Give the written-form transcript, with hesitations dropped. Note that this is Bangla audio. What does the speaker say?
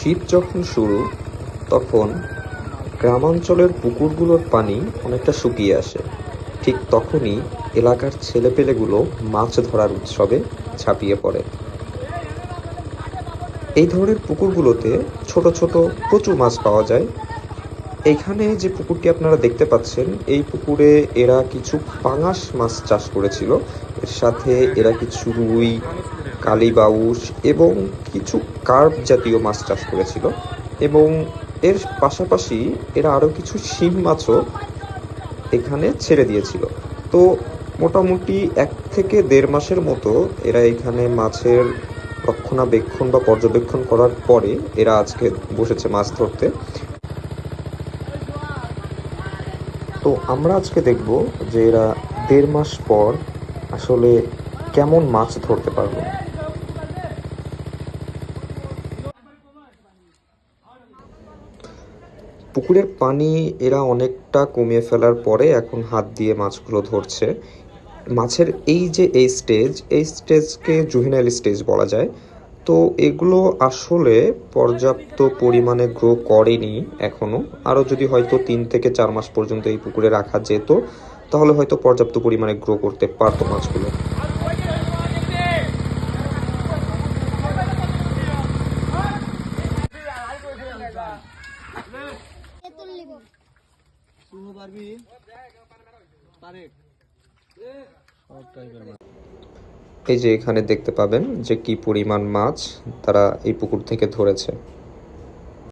শীত যখন শুরু তখন গ্রামাঞ্চলের পুকুরগুলোর পানি অনেকটা শুকিয়ে আসে। ঠিক তখনই এলাকার ছেলেপেলেগুলো মাছ ধরার উৎসবে ঝাঁপিয়ে পড়ে। এই ধরনের পুকুরগুলোতে ছোট ছোট প্রচুর মাছ পাওয়া যায়। এইখানে যে পুকুরটি আপনারা দেখতে পাচ্ছেন, এই পুকুরে এরা কিছু পাঙাশ মাছ চাষ করেছিল। এর সাথে এরা কিছু রুই, কালীবাউস এবং কিছু কার্প জাতীয় মাছ চাষ করেছিল, এবং এর পাশাপাশি এরা আরো কিছু শিং মাছও এখানে ছেড়ে দিয়েছিল। তো মোটামুটি 1 থেকে দেড় মাসের মতো এরা এখানে মাছের রক্ষণাবেক্ষণ বা পর্যবেক্ষণ করার পরে এরা আজকে বসেছে মাছ ধরতে। তো আমরা আজকে দেখব যে এরা 1.5 মাস পর আসলে কেমন মাছ ধরতে পারলো। পুকুরের পানি এরা অনেকটা কমিয়ে ফেলার পরে এখন হাত দিয়ে মাছগুলো ধরছে। মাছের এই স্টেজকে জুভেনাইল স্টেজ বলা যায়। তো এগুলো আসলে পর্যাপ্ত পরিমাণে গ্রো করেনি এখনো। আরও যদি হয়তো 3 থেকে 4 মাস পর্যন্ত এই পুকুরে রাখা যেত, তাহলে হয়তো পর্যাপ্ত পরিমাণে গ্রো করতে পারতো মাছগুলো। এই যে এখানে দেখতে পাবেন যে কি পরিমাণ মাছ তারা এই পুকুর থেকে ধরেছে।